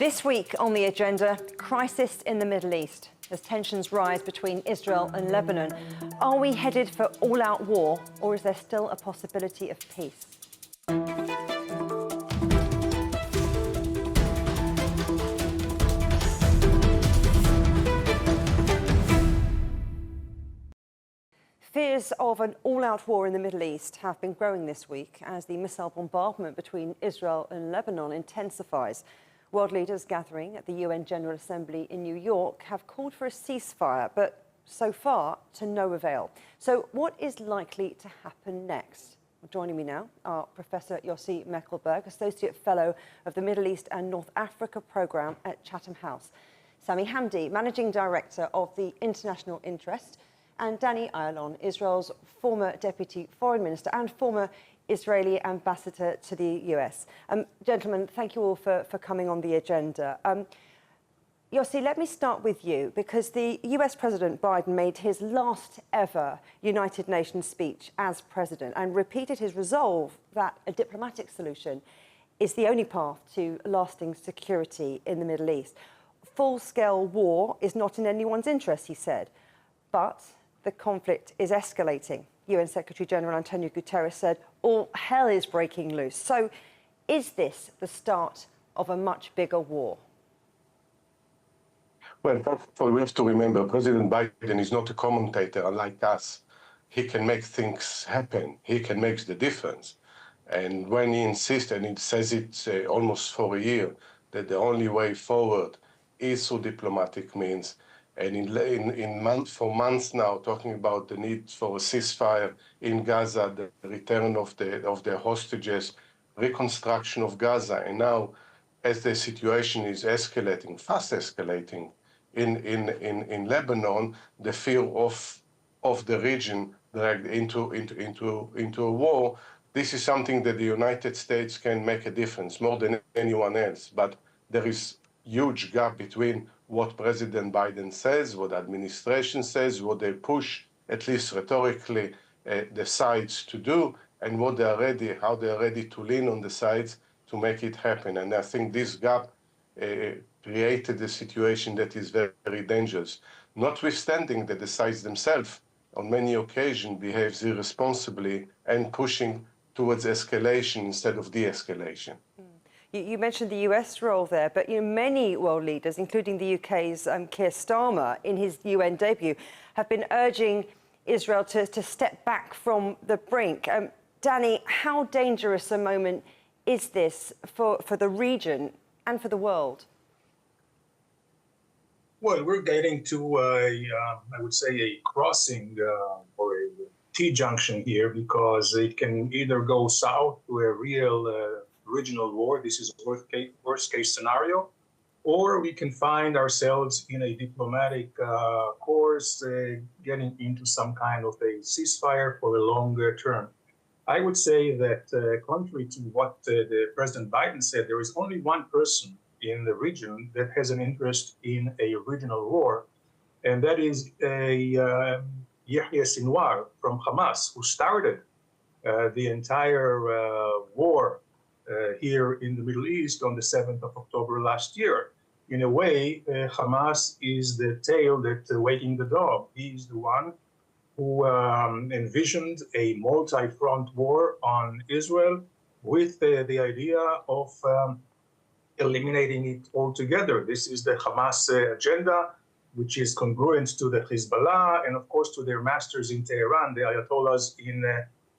This week on the agenda, crisis in the Middle East as tensions rise between Israel and Lebanon. Are we headed for all-out war, or is there still a possibility of peace? Fears of an all-out war in the Middle East have been growing this week as the missile bombardment between Israel and Lebanon intensifies. World leaders gathering at the UN General Assembly in New York have called for a ceasefire, but so far to no avail. So what is likely to happen next? Well, joining me now are Professor Yossi Mekelberg, Associate Fellow of the Middle East and North Africa Programme at Chatham House, Sami Hamdi, Managing Director of the International Interest, and Danny Ayalon, Israel's former Deputy Foreign Minister and former Israeli Ambassador to the US. Gentlemen, thank you all for coming on the agenda. Yossi, let me start with you, because the US President Biden made his last ever United Nations speech as president and repeated his resolve that a diplomatic solution is the only path to lasting security in the Middle East. Full-scale war is not in anyone's interest, he said, but the conflict is escalating. UN Secretary-General Antonio Guterres said all hell is breaking loose. So is this the start of a much bigger war? Well, first of all, we have to remember President Biden is not a commentator like us. He can make things happen. He can make the difference. And when he insists, and he says it almost for a year, that the only way forward is through diplomatic means, and for months now, talking about the need for a ceasefire in Gaza, the return of the hostages, reconstruction of Gaza, and now, as the situation is escalating, fast escalating in Lebanon, the fear of the region dragged into a war. This is something that the United States can make a difference more than anyone else. But there is huge gap between what President Biden says, what the administration says, what they push, at least rhetorically, the sides to do, and what they are ready, how they are ready to lean on the sides to make it happen. And I think this gap created a situation that is very, very dangerous, notwithstanding that the sides themselves, on many occasions, behaves irresponsibly and pushing towards escalation instead of de-escalation. You mentioned the US role there, but many world leaders, including the UK's Keir Starmer, in his UN debut, have been urging Israel to step back from the brink. Danny, how dangerous a moment is this for the region and for the world? Well, we're getting to, I would say, a crossing or a T-junction here, because it can either go south to a real regional war, this is a worst case scenario, or we can find ourselves in a diplomatic course, getting into some kind of a ceasefire for a longer term. I would say that contrary to what the President Biden said, there is only one person in the region that has an interest in a regional war, and that is Yahya Sinwar from Hamas, who started the entire war here in the Middle East on the 7th of October last year. In a way, Hamas is the tail that's wagging the dog. He's the one who envisioned a multi-front war on Israel with the idea of eliminating it altogether. This is the Hamas agenda, which is congruent to the Hezbollah and, of course, to their masters in Tehran, the Ayatollahs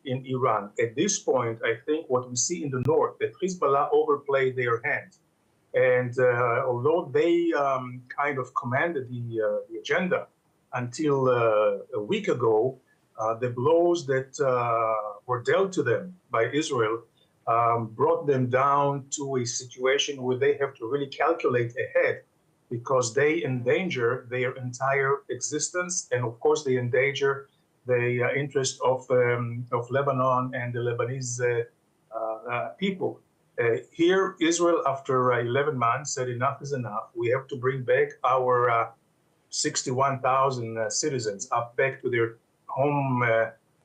in Iran. At this point, I think what we see in the north, that Hezbollah overplayed their hand. And although they kind of commanded the agenda until a week ago, the blows that were dealt to them by Israel brought them down to a situation where they have to really calculate ahead, because they endanger their entire existence, and of course they endanger the interest of Lebanon and the Lebanese people. Here, Israel, after 11 months, said enough is enough. We have to bring back our 61,000 citizens back to their home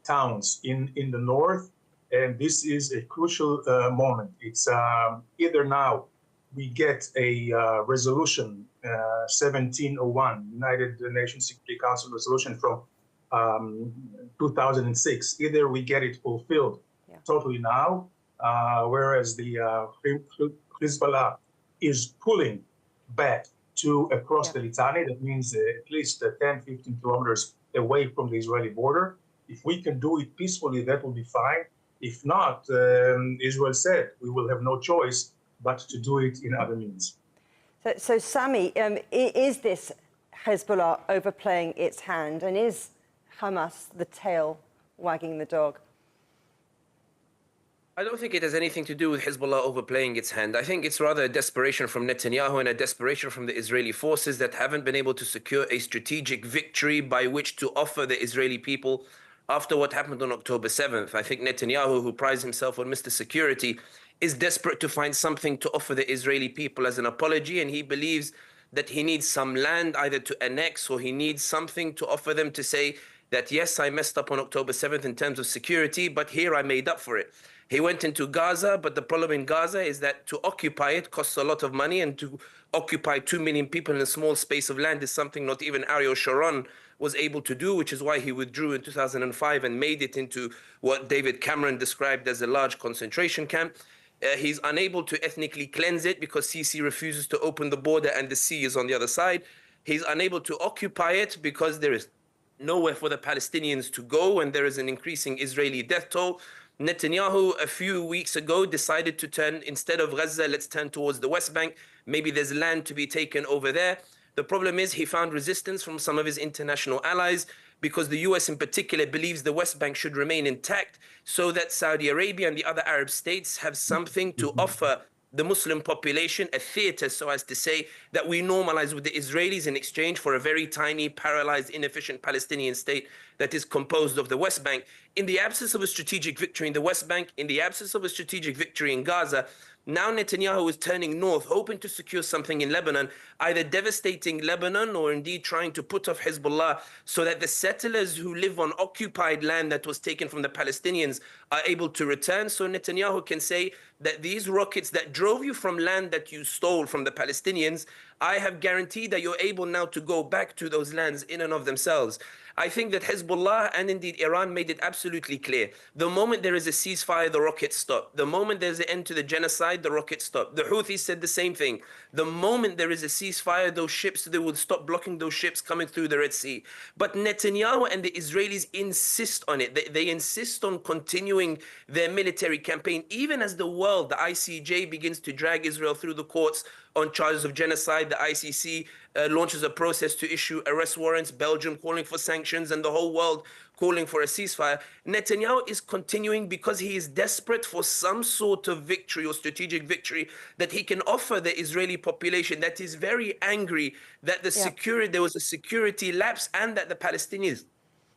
towns in the north. And this is a crucial moment. It's either now we get a resolution 1701, United Nations Security Council resolution from 2006. Either we get it fulfilled totally now, whereas the Hezbollah is pulling back to across the Litani. That means at least 10, 15 kilometers away from the Israeli border. If we can do it peacefully, that will be fine. If not, Israel said we will have no choice but to do it in other means. So Sami, is this Hezbollah overplaying its hand, and is Hamas the tail wagging the dog? I don't think it has anything to do with Hezbollah overplaying its hand. I think it's rather a desperation from Netanyahu and a desperation from the Israeli forces that haven't been able to secure a strategic victory by which to offer the Israeli people after what happened on October 7th. I think Netanyahu, who prides himself on Mr. Security, is desperate to find something to offer the Israeli people as an apology, and he believes that he needs some land either to annex, or he needs something to offer them to say that, yes, I messed up on October 7th in terms of security, but here I made up for it. He went into Gaza, but the problem in Gaza is that to occupy it costs a lot of money, and to occupy 2 million people in a small space of land is something not even Ariel Sharon was able to do, which is why he withdrew in 2005 and made it into what David Cameron described as a large concentration camp. He's unable to ethnically cleanse it because Sisi refuses to open the border and the sea is on the other side. He's unable to occupy it because there is nowhere for the Palestinians to go, and there is an increasing Israeli death toll. Netanyahu, a few weeks ago, decided to turn, instead of Gaza, let's turn towards the West Bank. Maybe there's land to be taken over there. The problem is he found resistance from some of his international allies, because the US in particular believes the West Bank should remain intact so that Saudi Arabia and the other Arab states have something to offer the Muslim population, a theater, so as to say, that we normalize with the Israelis in exchange for a very tiny, paralyzed, inefficient Palestinian state that is composed of the West Bank. In the absence of a strategic victory in the West Bank, in the absence of a strategic victory in Gaza, now Netanyahu is turning north, hoping to secure something in Lebanon, either devastating Lebanon or indeed trying to put off Hezbollah so that the settlers who live on occupied land that was taken from the Palestinians are able to return. So Netanyahu can say that these rockets that drove you from land that you stole from the Palestinians, I have guaranteed that you're able now to go back to those lands in and of themselves. I think that Hezbollah and indeed Iran made it absolutely clear. The moment there is a ceasefire, the rockets stop. The moment there's an end to the genocide, the rockets stop. The Houthis said the same thing. The moment there is a ceasefire, those ships, they will stop blocking those ships coming through the Red Sea. But Netanyahu and the Israelis insist on it. They insist on continuing their military campaign, even as the world, the ICJ, begins to drag Israel through the courts on charges of genocide. The ICC launches a process to issue arrest warrants, Belgium calling for sanctions, and the whole world calling for a ceasefire. Netanyahu is continuing because he is desperate for some sort of victory or strategic victory that he can offer the Israeli population that is very angry that there was a security lapse and that the Palestinians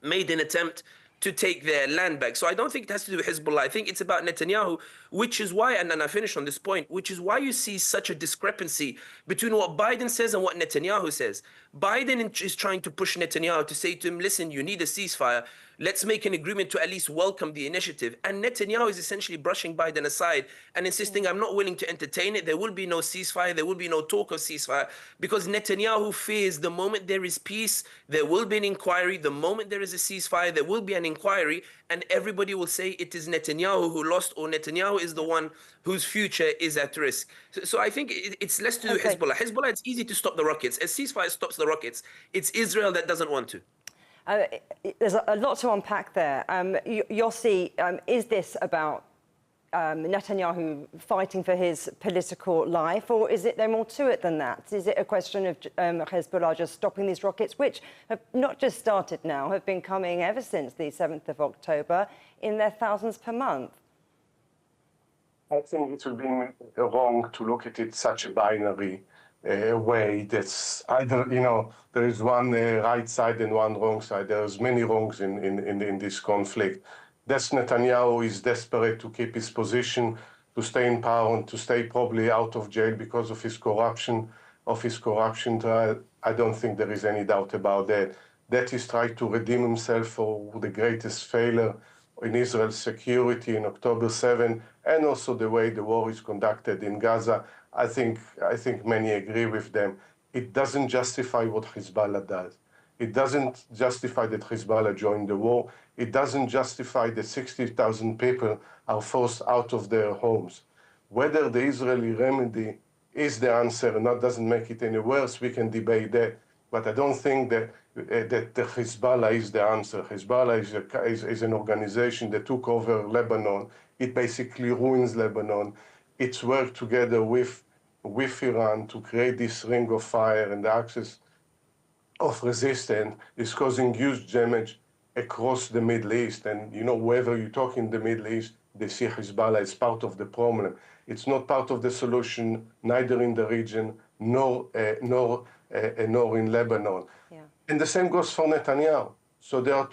made an attempt to take their land back. So I don't think it has to do with Hezbollah. I think it's about Netanyahu, which is why, and then I finish on this point, which is why you see such a discrepancy between what Biden says and what Netanyahu says. Biden is trying to push Netanyahu to say to him, listen, you need a ceasefire. Let's make an agreement to at least welcome the initiative. And Netanyahu is essentially brushing Biden aside and insisting, I'm not willing to entertain it. There will be no ceasefire. There will be no talk of ceasefire, because Netanyahu fears the moment there is peace, there will be an inquiry. The moment there is a ceasefire, there will be an inquiry, and everybody will say it is Netanyahu who lost, or Netanyahu is the one whose future is at risk. So I think it's less to do with Hezbollah. Hezbollah, it's easy to stop the rockets. A ceasefire stops the rockets. It's Israel that doesn't want to. There's a lot to unpack there. Yossi, is this about Netanyahu fighting for his political life, or is there more to it than that? Is it a question of Hezbollah just stopping these rockets, which have not just started now, have been coming ever since the 7th of October in their thousands per month? I think it would be wrong to look at it such a binary way. That's either, there is one right side and one wrong side. There's many wrongs in this conflict. That's Netanyahu is desperate to keep his position, to stay in power, and to stay probably out of jail because of his corruption trial. I don't think there is any doubt about that. That is trying to redeem himself for the greatest failure in Israel's security in October 7, and also the way the war is conducted in Gaza. I think many agree with them. It doesn't justify what Hezbollah does. It doesn't justify that Hezbollah joined the war. It doesn't justify that 60,000 people are forced out of their homes. Whether the Israeli remedy is the answer or not doesn't make it any worse. We can debate that. But I don't think that the Hezbollah is the answer. Hezbollah is an organization that took over Lebanon. It basically ruins Lebanon. It's worked together with Iran to create this ring of fire, and the axis of resistance is causing huge damage across the Middle East. And wherever you talk in the Middle East, they see Hezbollah as part of the problem. It's not part of the solution, neither in the region nor in Lebanon. Yeah. And the same goes for Netanyahu. So there are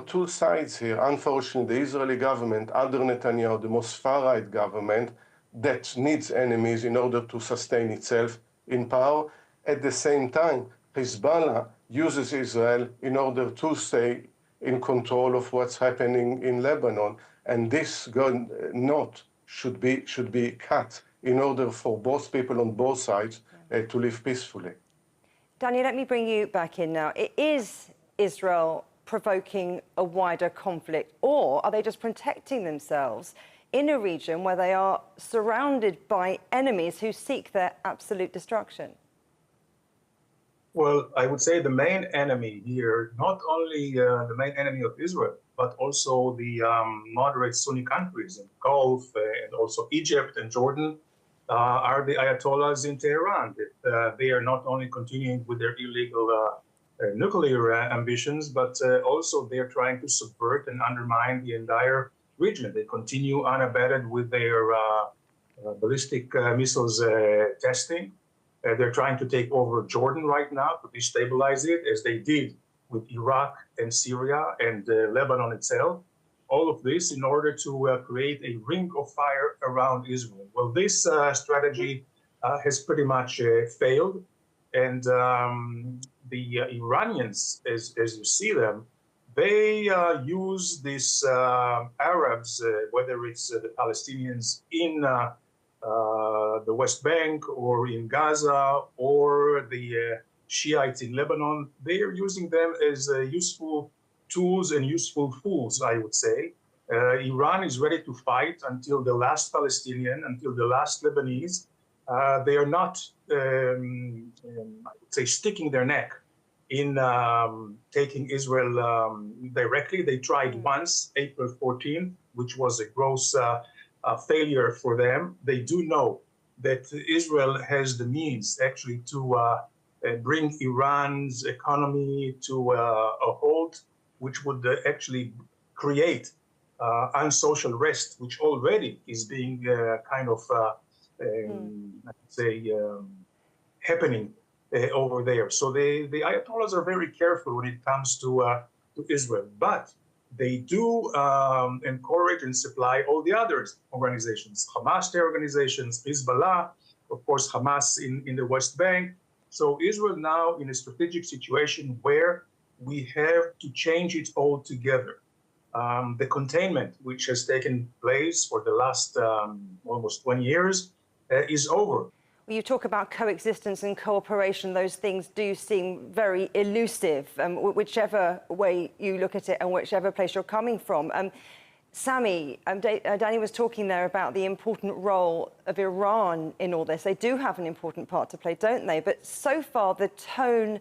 two sides here. Unfortunately, the Israeli government under Netanyahu, the most far-right government, that needs enemies in order to sustain itself in power. At the same time, Hezbollah uses Israel in order to stay in control of what's happening in Lebanon, and this knot should be cut in order for both people on both sides to live peacefully. Daniel, let me bring you back in now. Is Israel provoking a wider conflict, or are they just protecting themselves in a region where they are surrounded by enemies who seek their absolute destruction? Well, I would say the main enemy here, not only the main enemy of Israel, but also the moderate Sunni countries in the Gulf and also Egypt and Jordan, are the Ayatollahs in Tehran. They are not only continuing with their illegal nuclear ambitions, but also they are trying to subvert and undermine the entire region. They continue unabated with their ballistic missiles testing. They're trying to take over Jordan right now to destabilize it, as they did with Iraq and Syria and Lebanon itself. All of this in order to create a ring of fire around Israel. Well, this strategy has pretty much failed. And the Iranians, as you see them, they use these Arabs, whether it's the Palestinians in the West Bank or in Gaza or the Shiites in Lebanon, they are using them as useful tools and useful fools, I would say. Iran is ready to fight until the last Palestinian, until the last Lebanese. They are not, I would say, sticking their neck in taking Israel directly. They tried once, April 14th, which was a gross failure for them. They do know that Israel has the means actually to bring Iran's economy to a halt, which would actually create unsocial rest, which already is being kind of, I'd say, happening over there. So the Ayatollahs are very careful when it comes to Israel, but they do encourage and supply all the other organizations, Hamas terror organizations, Hezbollah, of course, Hamas in the West Bank. So Israel now in a strategic situation where we have to change it all together. The containment, which has taken place for the last almost 20 years, is over. Well, you talk about coexistence and cooperation. Those things do seem very elusive, whichever way you look at it and whichever place you're coming from. Sami, Danny was talking there about the important role of Iran in all this. They do have an important part to play, don't they? But so far, the tone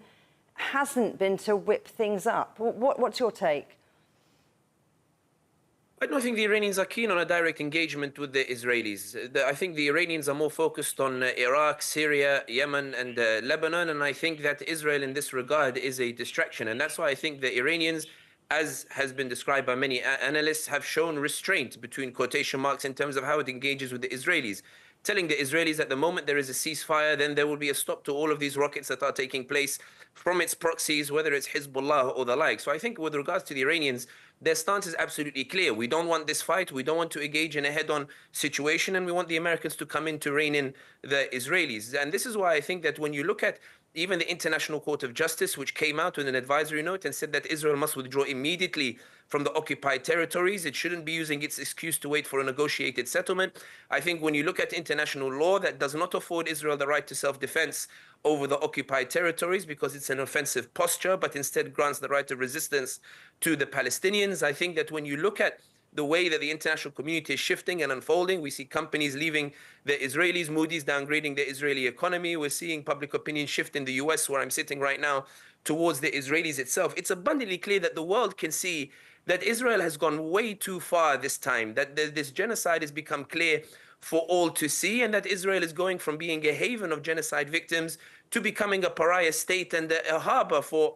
hasn't been to whip things up. What's your take? I don't think the Iranians are keen on a direct engagement with the Israelis. I think the Iranians are more focused on Iraq, Syria, Yemen, and Lebanon. And I think that Israel in this regard is a distraction. And that's why I think the Iranians, as has been described by many analysts, have shown restraint, between quotation marks, in terms of how it engages with the Israelis. Telling the Israelis at the moment there is a ceasefire, then there will be a stop to all of these rockets that are taking place from its proxies, whether it's Hezbollah or the like. So I think with regards to the Iranians, their stance is absolutely clear. We don't want this fight. We don't want to engage in a head-on situation, and we want the Americans to come in to rein in the Israelis. And this is why I think that when you look at even the International Court of Justice, which came out with an advisory note and said that Israel must withdraw immediately from the occupied territories, it shouldn't be using its excuse to wait for a negotiated settlement. I think when you look at international law, that does not afford Israel the right to self-defense over the occupied territories because it's an offensive posture, but instead grants the right of resistance to the Palestinians. I think that when you look at the way that the international community is shifting and unfolding, we see companies leaving the Israelis, Moody's downgrading the Israeli economy. We're seeing public opinion shift in the US, where I'm sitting right now, towards the Israelis itself. It's abundantly clear that the world can see that Israel has gone way too far this time, that this genocide has become clear for all to see, and that Israel is going from being a haven of genocide victims to becoming a pariah state and a harbor for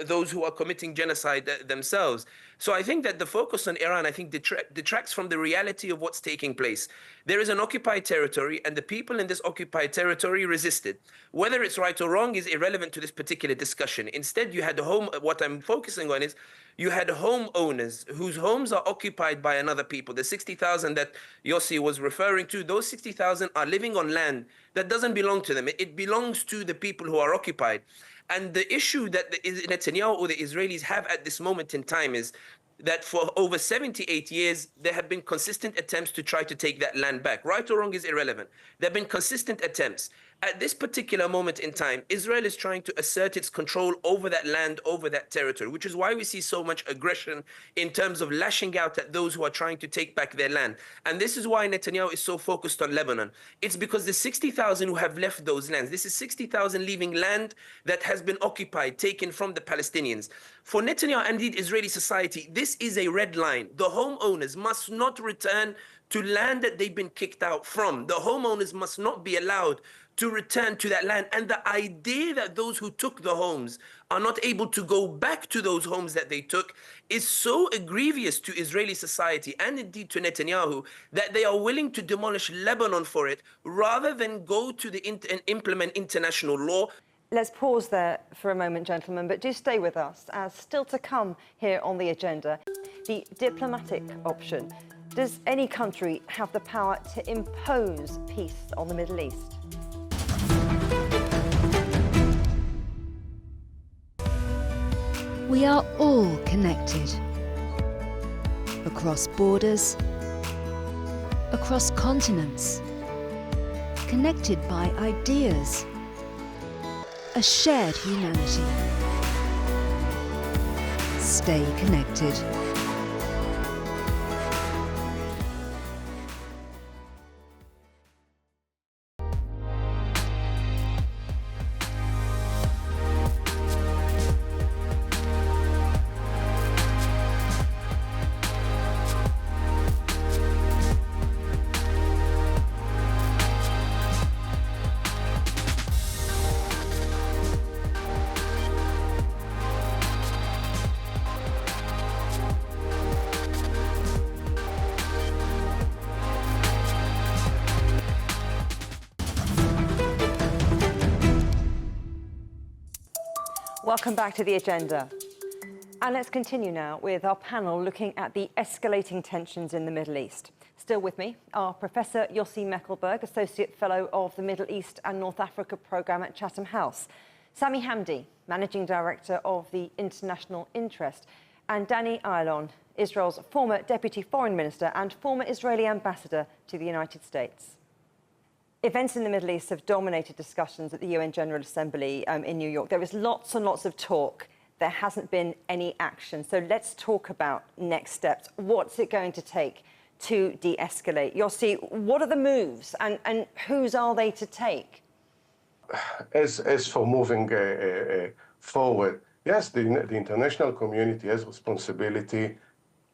those who are committing genocide themselves. So I think that the focus on Iran, I think, detracts from the reality of what's taking place. There is an occupied territory, and the people in this occupied territory resisted. Whether it's right or wrong is irrelevant to this particular discussion. Instead, you had what I'm focusing on is you had homeowners whose homes are occupied by another people. The 60,000 that Yossi was referring to, those 60,000 are living on land that doesn't belong to them. It belongs to the people who are occupied. And the issue that Netanyahu or the Israelis have at this moment in time is that for over 78 years, there have been consistent attempts to try to take that land back. Right or wrong is irrelevant. There have been consistent attempts. At this particular moment in time, Israel is trying to assert its control over that land, over that territory, which is why we see so much aggression in terms of lashing out at those who are trying to take back their land. And this is why Netanyahu is so focused on Lebanon. It's because the 60,000 who have left those lands, this is 60,000 leaving land that has been occupied, taken from the Palestinians. For Netanyahu and indeed Israeli society, this is a red line. The homeowners must not return to land that they've been kicked out from. The homeowners must not be allowed to return to that land. And the idea that those who took the homes are not able to go back to those homes that they took is so egregious to Israeli society and indeed to Netanyahu that they are willing to demolish Lebanon for it rather than go to and implement international law. Let's pause there for a moment, gentlemen, but do stay with us, as still to come here on the agenda, the diplomatic option. Does any country have the power to impose peace on the Middle East? We are all connected. Across borders, across continents, connected by ideas, a shared humanity. Stay connected. Welcome back to the agenda. And let's continue now with our panel looking at the escalating tensions in the Middle East. Still with me are Professor Yossi Mekelberg, Associate Fellow of the Middle East and North Africa Programme at Chatham House, Sami Hamdi, Managing Director of the International Interest, and Danny Ayalon, Israel's former Deputy Foreign Minister and former Israeli Ambassador to the United States. Events in the Middle East have dominated discussions at the UN General Assembly in New York. There is lots and lots of talk. There hasn't been any action. So let's talk about next steps. What's it going to take to de-escalate? Yossi, what are the moves and whose are they to take? As for moving forward, yes, the international community has responsibility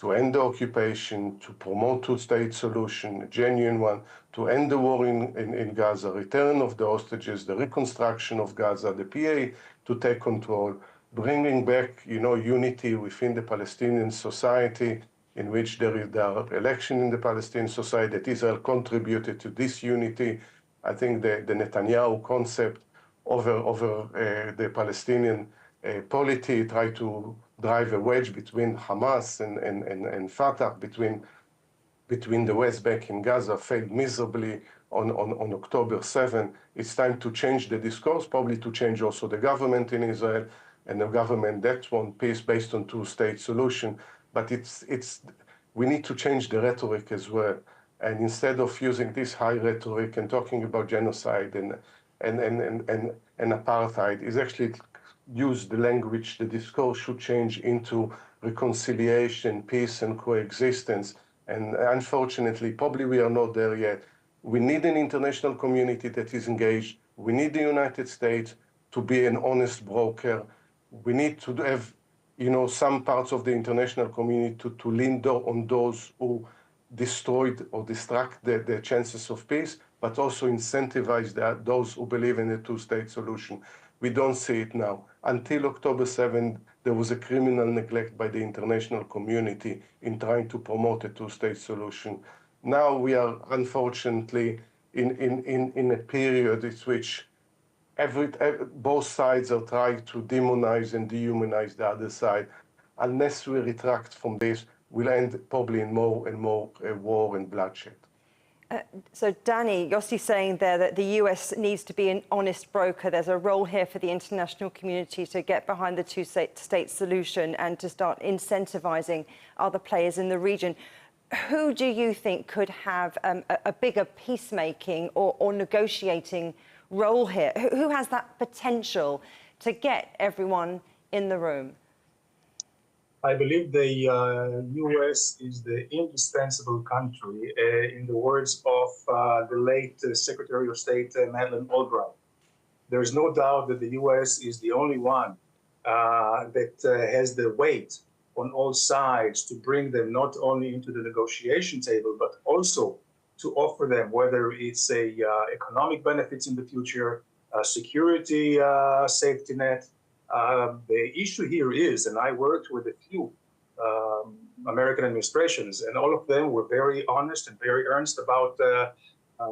to end the occupation, to promote two-state solution, a genuine one, to end the war in Gaza, return of the hostages, the reconstruction of Gaza, the PA to take control, bringing back, unity within the Palestinian society, in which there are elections in the Palestinian society, that Israel contributed to this unity. I think the Netanyahu concept over the Palestinian polity try to drive a wedge between Hamas and Fatah, between the West Bank and Gaza, failed miserably on October 7. It's time to change the discourse, probably to change also the government in Israel, and a government that wants peace based on two-state solution. But we need to change the rhetoric as well. And instead of using this high rhetoric and talking about genocide and apartheid, is actually use the language, the discourse should change into reconciliation, peace, and coexistence. And unfortunately, probably we are not there yet. We need an international community that is engaged. We need the United States to be an honest broker. We need to have, some parts of the international community to lean on those who destroyed or distract the chances of peace, but also incentivize those who believe in a two-state solution. We don't see it now. Until October 7th, there was a criminal neglect by the international community in trying to promote a two-state solution. Now we are, unfortunately, in a period in which both sides are trying to demonize and dehumanize the other side. Unless we retract from this, we'll end probably in more and more war and bloodshed. So, Danny, Yossi's saying there that the US needs to be an honest broker. There's a role here for the international community to get behind the two-state solution and to start incentivizing other players in the region. Who do you think could have a bigger peacemaking or negotiating role here? Who has that potential to get everyone in the room? I believe the U.S. is the indispensable country, in the words of the late Secretary of State Madeleine Albright. There's no doubt that the U.S. is the only one that has the weight on all sides to bring them not only into the negotiation table, but also to offer them, whether it's economic benefits in the future, security safety net. The issue here is, and I worked with a few American administrations, and all of them were very honest and very earnest about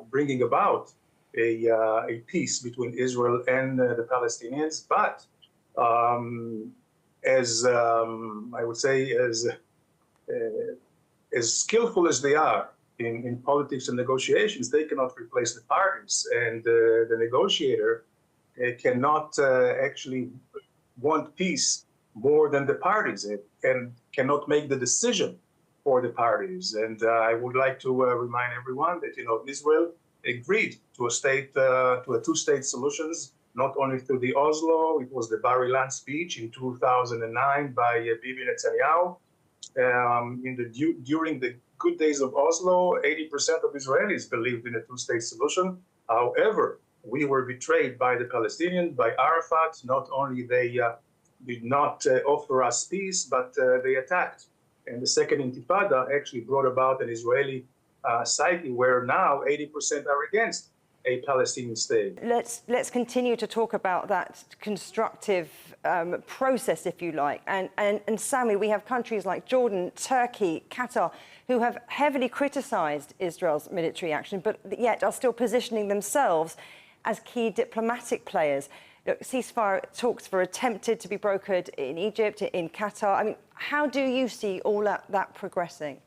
bringing about a peace between Israel and the Palestinians. But I would say, as skillful as they are in politics and negotiations, they cannot replace the parties, and the negotiator cannot actually want peace more than the parties, and cannot make the decision for the parties. And I would like to remind everyone that Israel agreed to a two-state solutions, not only through the Oslo. It was the Bar Ilan speech in 2009 by Bibi Netanyahu. During the good days of Oslo, 80% of Israelis believed in a two-state solution. However, we were betrayed by the Palestinians, by Arafat. Not only they did not offer us peace, but they attacked. And the second intifada actually brought about an Israeli psyche where now 80% are against a Palestinian state. Let's continue to talk about that constructive process, if you like. And Sami, we have countries like Jordan, Turkey, Qatar, who have heavily criticised Israel's military action, but yet are still positioning themselves as key diplomatic players. Look, ceasefire talks were attempted to be brokered in Egypt, in Qatar. I mean, how do you see all that progressing?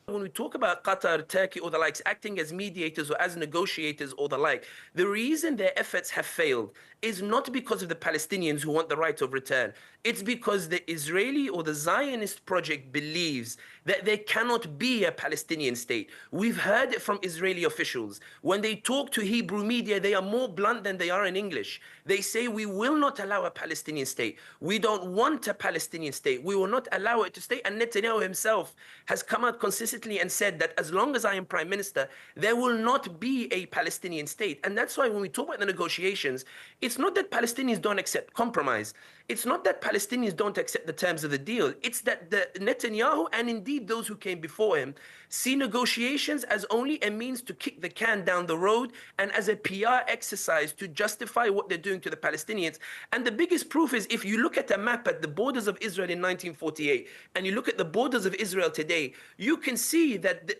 When we talk about Qatar, Turkey, or the likes acting as mediators or as negotiators or the like, the reason their efforts have failed is not because of the Palestinians who want the right of return. It's because the Israeli or the Zionist project believes that there cannot be a Palestinian state. We've heard it from Israeli officials. When they talk to Hebrew media, they are more blunt than they are in English. They say, we will not allow a Palestinian state. We don't want a Palestinian state. We will not allow it to stay. And Netanyahu himself has come out consistently and said that as long as I am prime minister, there will not be a Palestinian state. And that's why when we talk about the negotiations, it's not that Palestinians don't accept compromise. It's not that Palestinians don't accept the terms of the deal. It's that the Netanyahu, and indeed those who came before him, see negotiations as only a means to kick the can down the road and as a PR exercise to justify what they're doing to the Palestinians. And the biggest proof is if you look at a map at the borders of Israel in 1948 and you look at the borders of Israel today, you can see that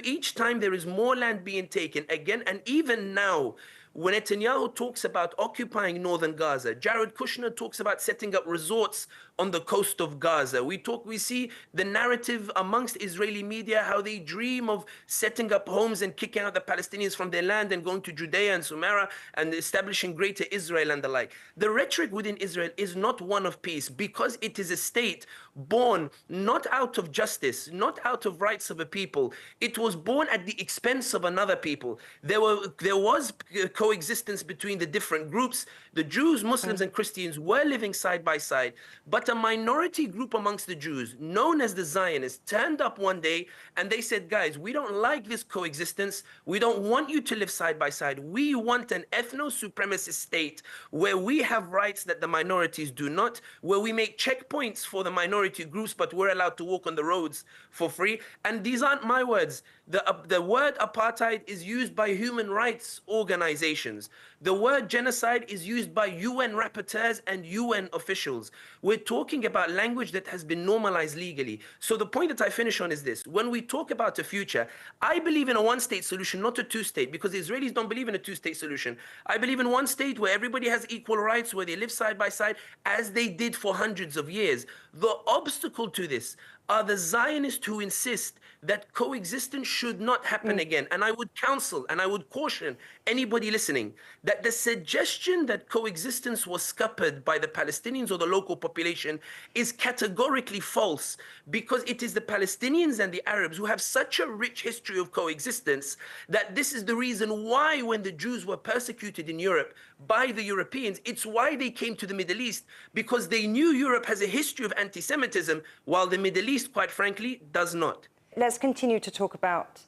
each time there is more land being taken again, and even now, When Netanyahu talks about occupying northern Gaza, Jared Kushner talks about setting up resorts on the coast of Gaza. We see the narrative amongst Israeli media, how they dream of setting up homes and kicking out the Palestinians from their land and going to Judea and Sumerah and establishing greater Israel and the like. The rhetoric within Israel is not one of peace, because it is a state born not out of justice, not out of rights of a people. It was born at the expense of another people. There was coexistence between the different groups. The Jews, Muslims, and Christians were living side by side, but a minority group amongst the Jews, known as the Zionists, turned up one day and they said, guys, we don't like this coexistence. We don't want you to live side by side. We want an ethno-supremacist state where we have rights that the minorities do not, where we make checkpoints for the minority groups, but we're allowed to walk on the roads for free. And these aren't my words. The word apartheid is used by human rights organizations. The word genocide is used by UN rapporteurs and UN officials. We're talking about language that has been normalized legally. So the point that I finish on is this. When we talk about a future, I believe in a one-state solution, not a two-state, because the Israelis don't believe in a two-state solution. I believe in one state where everybody has equal rights, where they live side by side, as they did for hundreds of years. The obstacle to this are the Zionists who insist that coexistence should not happen again. And I would counsel and I would caution anybody listening that the suggestion that coexistence was scuppered by the Palestinians or the local population is categorically false, because it is the Palestinians and the Arabs who have such a rich history of coexistence that this is the reason why, when the Jews were persecuted in Europe by the Europeans, it's why they came to the Middle East, because they knew Europe has a history of anti-Semitism, while the Middle East, quite frankly, does not. Let's continue to talk about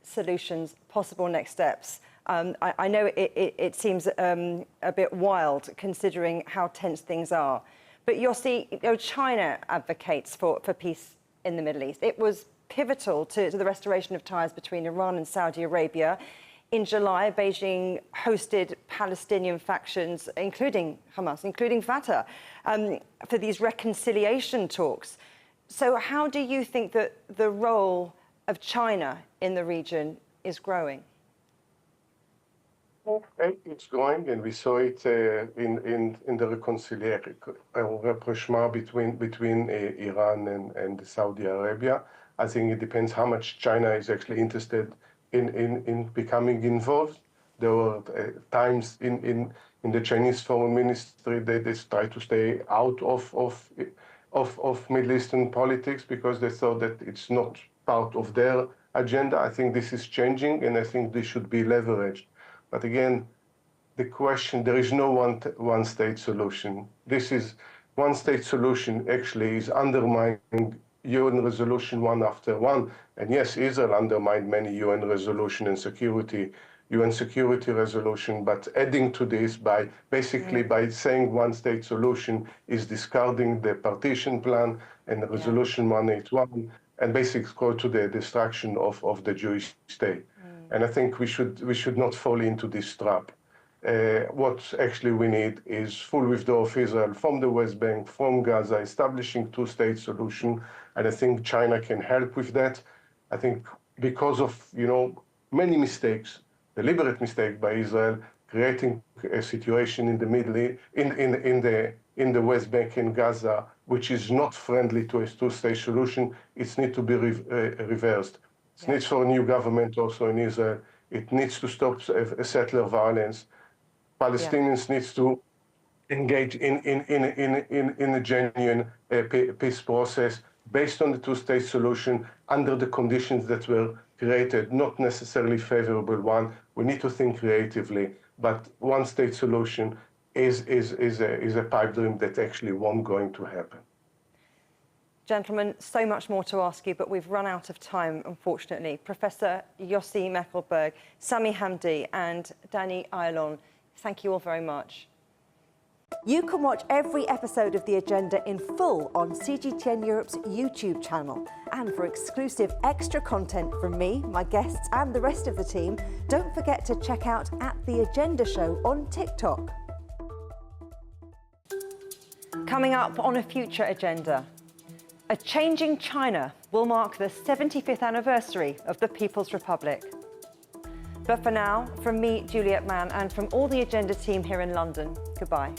solutions, possible next steps. I know it seems a bit wild considering how tense things are, but Yossi, China advocates for peace in the Middle East. It was pivotal to the restoration of ties between Iran and Saudi Arabia. In July, Beijing hosted Palestinian factions, including Hamas, including Fatah, for these reconciliation talks. So how do you think that the role of China in the region is growing? It's growing, and we saw it in the rapprochement between Iran and Saudi Arabia. I think it depends how much China is actually interested in becoming involved. There were times in the Chinese Foreign Ministry they try to stay out of Middle Eastern politics because they thought that it's not part of their agenda. I think this is changing, and I think this should be leveraged. But again, the question, there is no one-state solution. This is one-state solution actually is undermining UN resolution one after one. And yes, Israel undermined many UN resolution and UN security resolution, but adding to this by basically by saying one-state solution is discarding the partition plan and the resolution 181 and basically go to the destruction of the Jewish state. And I think we should not fall into this trap. What actually we need is full withdrawal of Israel from the West Bank, from Gaza, establishing two-state solution. And I think China can help with that. I think because of many mistakes, deliberate mistake by Israel, creating a situation in the Middle East, in the West Bank and Gaza, which is not friendly to a two-state solution. It needs to be reversed. It needs for a new government also in Israel. It needs to stop settler violence. Palestinians needs to engage in a genuine peace process based on the two-state solution under the conditions that were created, not necessarily favorable one. We need to think creatively, but one-state solution is a pipe dream that actually won't going to happen. Gentlemen, so much more to ask you, but we've run out of time, unfortunately. Professor Yossi Mekelberg, Sami Hamdi and Danny Ayalon, thank you all very much. You can watch every episode of The Agenda in full on CGTN Europe's YouTube channel. And for exclusive extra content from me, my guests and the rest of the team, don't forget to check out The Agenda Show on TikTok. Coming up on a future agenda, a changing China will mark the 75th anniversary of the People's Republic. But for now, from me, Juliet Mann, and from all the Agenda team here in London, goodbye.